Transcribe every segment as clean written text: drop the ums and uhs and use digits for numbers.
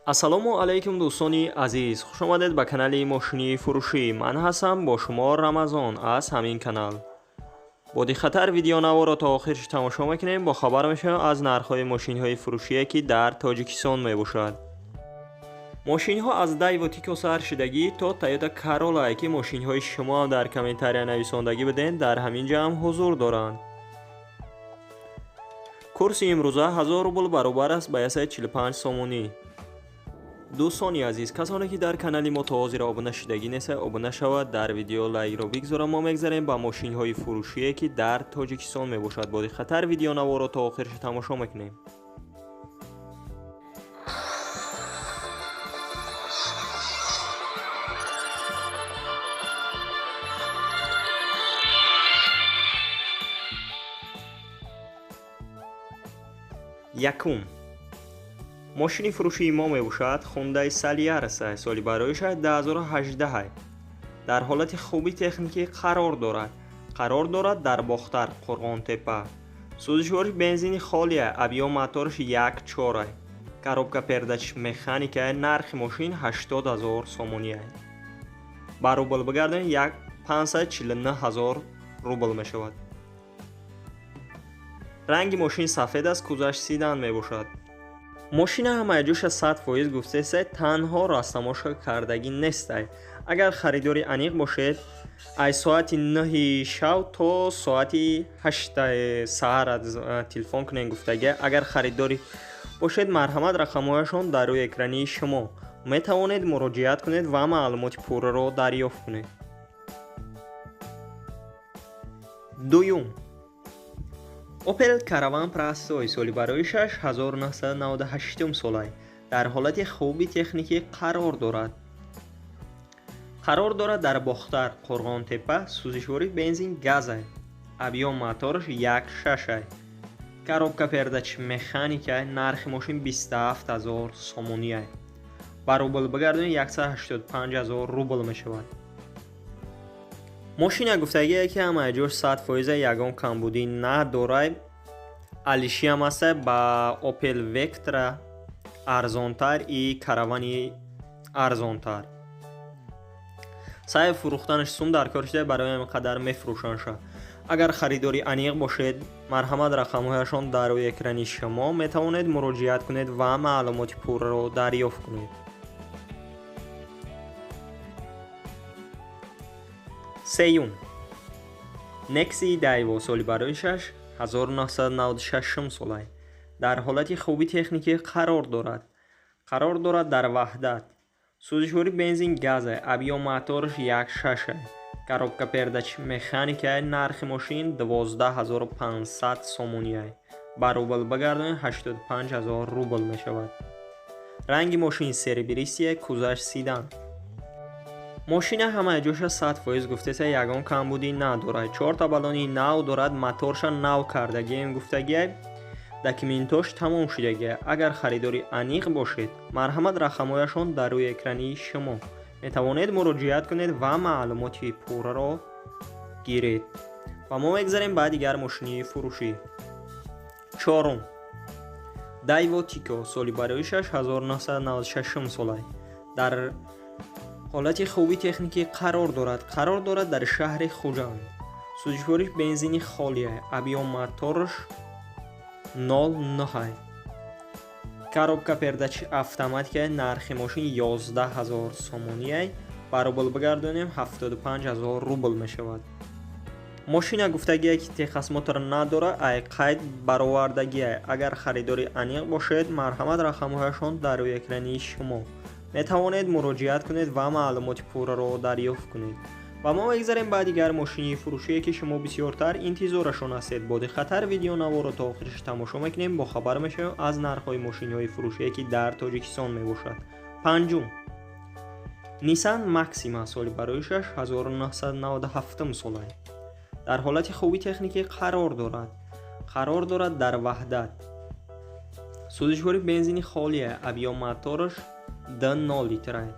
ассалому алайкум дӯстони азиз, хуш омадед ба канали мошини фурӯшӣ. Ман ҳастам бо шумо Рамазон аз ҳамин канал. Боди хатар видеонаворро то охирш тамошо мекунем. Бо хабар мешавем аз нархҳои мошинҳои фурӯшие ки дар Тоҷикистон мебошад. мошинҳо аз Daewoo Tico сар шидагӣ то Toyota Corolla ки мошинҳои шумо дар комментария нависондагӣ биден дар ҳамин ҷамъ ҳузур доранд. курси имрӯза 1000 рубл баробар аст ба 145 сомонӣ. дӯстони азиз, касоне ки дар канали мо то ҳозир обуна шидагӣ нестед, обуна шавад, дар видео лайкро бигзора. Мо мегзарем ба мошинҳои фурӯшие ки дар Тоҷикистон мебошад. Боди хатар видеонаворро то охирш тамошо мекунем. якум мошини фурӯшии мо мебошад Hyundai Saliars аст. соли бароишаш 2018 дар ҳолати хуби техникӣ қарор дорад дар Бохтар, Қурғонтепа. сӯзишвориш бензини холия, объём моториш 1.4, коробка пердач механика. нархи мошин 80 000 сомонӣ аст. ба рубл бигардонем 549 000 рубл мешавад. ранги мошин сафед аст, кузаш седан мебошад. мошина ҳамаҷӯша 100% гуфтеса, танҳо растамоша кардагӣ нестай. агар харидори аниқ бошед, аз соати 9 шав то соати 8 саҳар телефон кунен гуфтага. агар харидори бошед, марҳамат рақамҳояшон дар рӯи экрани шумо. метавонед муроҷиат кунед ва маълумоти пурраро дарёфт кунед. дуюм Opel Caravan Presto соли бароишаш 1998 солай. дар ҳолати хуби техникӣ қарор дорад дар Бохтар, Қурғонтепа. сӯзишвори бензин газ аст. объём моториш 1.6 аст. коробка пердач механика. нархи мошин 27 000 сомонӣ аст. ба рубл бигардонем 185 000 рубл мешавад. мошина гуфтагие ки ҳамаҷӯш 100% ягон камбудӣ надорад. алишиам аст ба Opel Vectra арзонтар и каравани арзонтар. сайи фурӯхтанаш сум дар кор шуда, барои ҳамин қадар мефурӯшанша. агар харидори аниқ бошед, марҳамат рақамҳояшон дар рӯи экрани шумо. метавонед муроҷиат кунед ва маълумоти пурраро дарёфт кунед. сеюм Nexi Daewoo соли бароишаш 1996 солай. дар ҳолати хуби техникӣ қарор дорад дар Ваҳдат. сӯзишвори бензин газ аст. объём моториш 1.6 аст. коробка пердач механика. нархи мошин 12500 сомонӣ аст. ба рубл бигардонем 85 000 рубл мешавад. ранги мошин серебристия, кузаш седан. мошина ҳамаҷӯша 100% гуфтеса, ягон камбудӣ надорад. 4 балони нав дорад. моторша нав кардагием гуфтагия. документош тамом шудагия. агар харидори аниқ бошед, марҳамат рақамҳояшон дар рӯи экрани шумо. метавонед муроҷиат кунед ва маълумоти пурраро гиред. ва мо мегзарем ба дигар мошини фурӯшӣ. чорум Daewoo Tico соли бароишаш 1996 солай. дар ҳолати хуби техникӣ қарор дорад дар шаҳри Хуҷанд. сӯзишвориш бензини холия, объём моториш 0.9 аст. коробка пердач автоматика. нархи мошин 11 000 сомонӣ аст. ба рубл бигардонем 75 000 рубл мешавад. мошина гуфтагие ки техас мотор надорад, ай қайд баровардагия. агар харидори аниқ бошед, марҳамат рақамҳояшон дар рӯи экрани шумо. метавонед муроҷиат кунед ва маълумоти пурраро дарёфт кунед. ва мо мегзарем ба дигар мошини фурӯшие ки шумо бисёртар интизорашон ҳастед. боди хатар видеонаворро то охирш тамошо мекунем. бо хабар мешавем аз нархҳои мошинҳои фурӯшие ки дар Тоҷикистон мебошад. панҷум Nissan Maxima соли бароишаш 1997 солай. дар ҳолати хуби техникӣ қарор дорад дар Ваҳдат. сӯзишвори бензини холия, объём моториш 2.0 литр аст.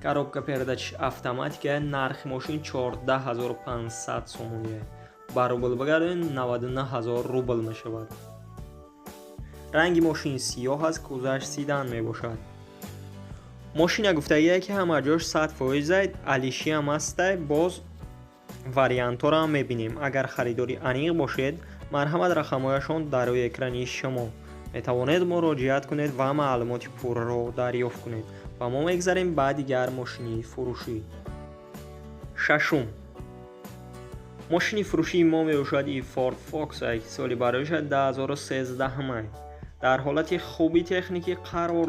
коробка пердач автоматика. нархи мошин 14500 сомонӣ аст. ба рубл бигардонем 99 000 рубл мешавад. ранги мошин сиёҳ аст, кузаш седан мебошад. ماشین گفتگیه که همه جاش 100% علیشی هم هسته. باز وریانت ها را هم میبینیم. اگر خریداری انیق باشید مرحمت رقمهایشان در روی اکرانی شما میتوانید مراجعت کنید و معلومات پور را دریافت کنید و ما میگذاریم بعد دیگر ماشینی فروشی. ششم، ماشینی فروشی ما میباشد فورد فوکس که سالی برایش 2013 همه در حالت خوبی تکنیکی قرار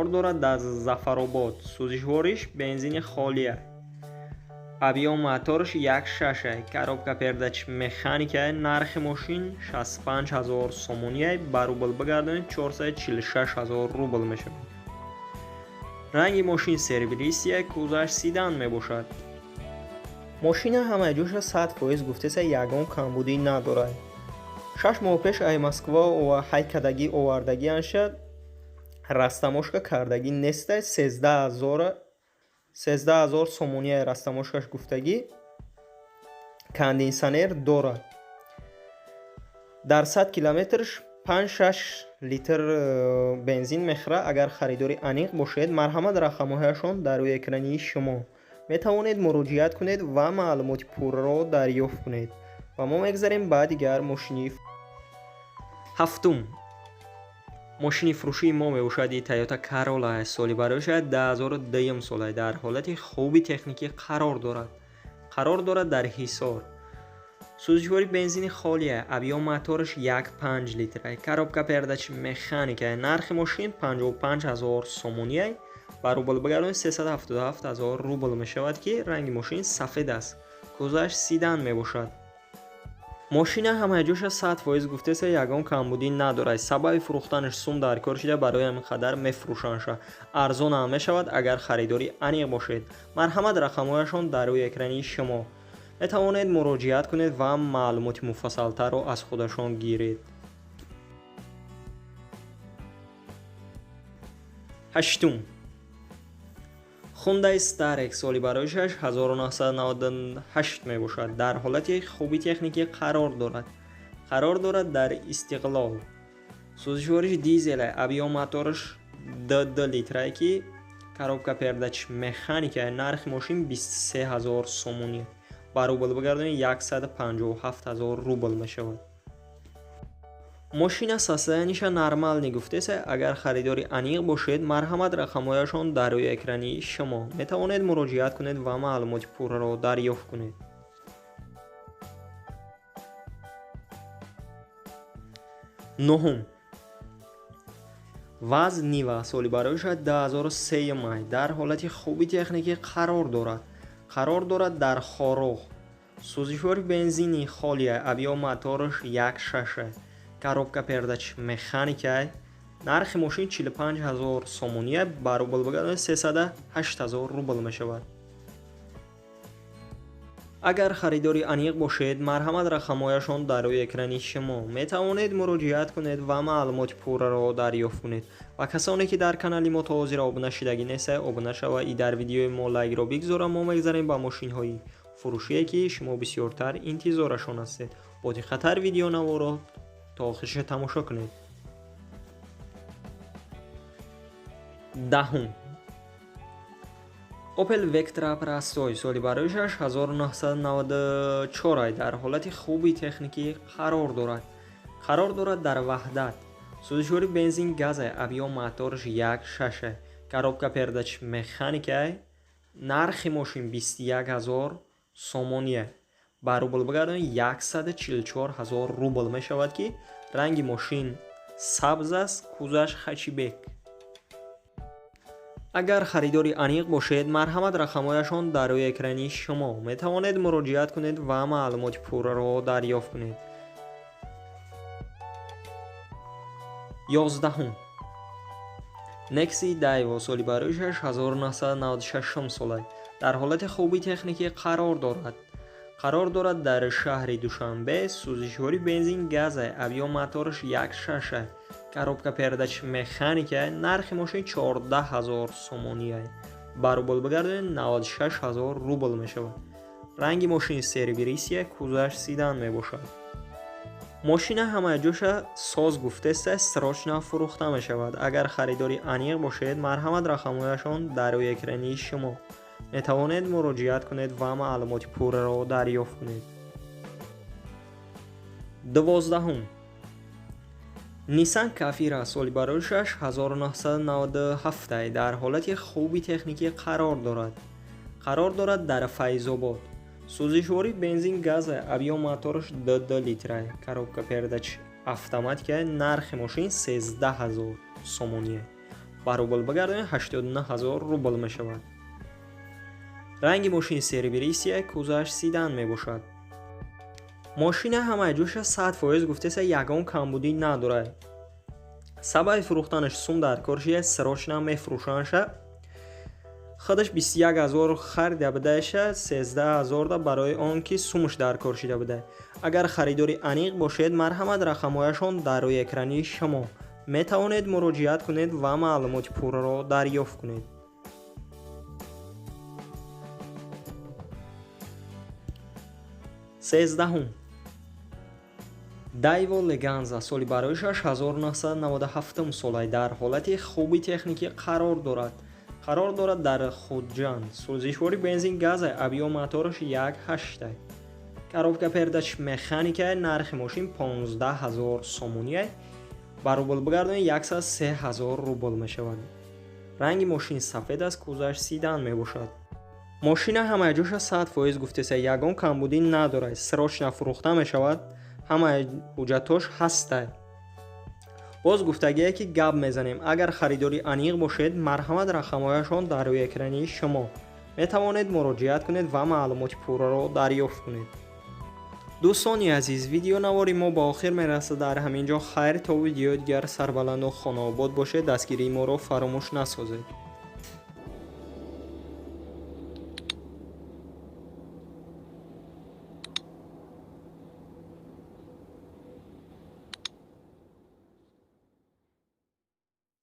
دارد در ظفرآباد. سوزشوارش بنزین خالیه. ابیام موتورش 1.6 коробка передач механикаи. нархи мошин 65000 сомония ба рубл бигардонид 446000 рубл мешавад. ранги мошин сервисия, кузаш седан мебошад. мошина ҳамаи ҷоша 100% гуфтеса ягон камбудӣ надорад. 6 моҳ пеш ай Москва ва ҳай кадагӣ овардагӣ аншад. растамошка кардагӣ неста. 13000 сомония растамошкаш гуфтагӣ. конденсионер дорад. дар 100 километрш 5-6 литр бензин мехӯрад. агар харидори аниқ бошед марҳамат рақамҳояшон дар рӯи экрани шумо метавонед муроҷиат кунед ва маълумоти пурраро дарёфт кунед ва мо мегзарем ба дигар мошини. ҳафтум, мошини фурӯшии мо мебошад Toyota Corolla соли барояш 2002 сола дар ҳолати хуби техникӣ қарор дорад дар ҳисор. сӯзишвори бензини холия. объём мотораш 1.5 литр. коробка передач механика. нархи мошин 55000 сомония ба рубл бигардонид 377000 рубл мешавад ки ранги мошин сафед аст. кузаш седан мебошад. мошина ҳамаи ҷоша 100% гуфтеса ягон камбудӣ надорад. сабаби фурӯхтанаш сум дар кор шуда барои ҳамин қадар мефурӯшанд. арзон ҳам мешавад агар харидори аниқ бошед. марҳамат рақамҳояшон дар рӯи экрани шумо метавонед муроҷиат кунед ва маълумоти муфассалтарро аз худашон гиред. ҳаштум, Hyundai Starex соли барояш 1998 мебошад. дар ҳолати хуби техникӣ қарор дорад дар Истиқлол. сӯзишвориш дизеле. объём мотораш 2 литр ки коробка передач механика. нархи мошин 23000 сомония ба рубл бигардонид 157000 рубл мешавад. мошина состояниша нормални гуфтеса агар харидори аниқ бошед марҳамат рақамҳояшон дар рӯи экрани шумо метавонед муроҷиат кунед ва маълумоти пурраро дарёфт кунед. нӯҳум, ВАЗ Нива соли барояш 2003 май дар ҳолати хуби техникӣ қарор дорад дар Хорох. сӯзишвори бензини холия. объём мотораш 1.6 коробка передач механика. нархи мошин 45000 сомония ба рубл бигардонид 308000 рубл мешавад. агар харидори аниқ бошед марҳамат рақамҳояшон дар рӯи экрани шумо метавонед муроҷиат кунед ва маълумоти пурраро дарёфт кунед. ва касоне ки дар канали мо то ҳозир обуна шудагӣ нестед обуна шава и дар видеои мо лайкро бигзора. мо мегзарем ба мошинҳои фурӯшие ки шумо бисёртар интизорашон ҳастед. бо диққатар видеонаворо то охириша тамошо кунед. даҳум, Opel Vectra Простой соли барояш 1994 дар ҳолати хуби техникӣ қарор дорад дар Ваҳдат. сӯзишвори бензин газа. объём мотораш 1.6 коробка передач механика. нархи мошин 21000 сомония ба рубл бигардонид 144000 рубл мешавад ки ранги мошин сабз аст. кузаш хачибек. агар харидори аниқ бошед марҳамат рақамҳояшон дар рӯи экрани шумо метавонед муроҷиат кунед ва маълумоти пурраро дарёфт кунед. 11. Nexi Daiwo соли барояш 1996 сола дар ҳолати хуби техникӣ қарор дорад дар шаҳри Душанбе. сӯзишвори бензин газа. объём мотораш 1.6 коробка передач механика. нархи мошин 14000 сомония ба рубл бигардонид 96000 рубл мешавад. ранги мошин сервисия. кузаш седан мебошад. ماشین همه‌جوش ساز گفته است سرچنا فروخته می شود. اگر خریداری انیق باشید مرحمت رقم‌هایشان در روی اکرانی شما می توانید مراجعه کنید و معلومات پوره را دریافت کنید. 12. نیسان کافیرا سال بروشش 1997 در حالت خوبی تکنیکی قرار دارد در فیض‌آباد. سوزشواری بنزین گاز авиа موتورش 2 لیتره коробка передач автоматика нархи мошин 13000 сомония ба рубл бигардонед 89000 рубл мешавад. ранги мошин сервисия кузаш сидан мебошад. мошина ҳамаҷӯша 100% гуфтеса ягон камбудӣ надорад. сабаби фурӯхтанаш сум дар коршия срочно мефурӯшанша خودش 21000 خریده بودهش 13000 برای آن که سومش در کار شده بوده. اگر خریداری انیق باشید مرحمت رقم‌هایشان در روی اکرانی شما می توانید مراجعه کنید و معلومات پوره را دریافت کنید. 13. دایو لگانزا سالی برایش 1997 ساله در حالت خوبی تکنیکی قرار دارد در خودجان. سوزشواری بنزین گاز авиа موتورش 1.8 коробка передач механика нархи мошин 15000 сомония ба рубл бигардонед 103000 рубл мешавад. ранги мошин сафед аст кузаш сидан мебошад. мошина ҳамаҷӯша 100% гуфтеса ягон камбудӣ надорад. срочно фурӯхта мешавад. ҳама ҳуҷҷатош ҳастад. боз гуфтагие ки гап мезанем. агар харидори аниқ бошед марҳамат рақамҳояшон дар рӯи экрани шумо метавонед муроҷиат кунед ва маълумоти пурраро дарёфт кунед. дӯстони азиз, видеонавори мо ба охир мерасад. дар ҳамин ҷо хайр, то видеои дигар сарбаланду хонаобод бошед. дастгирии моро фаромӯш насозед.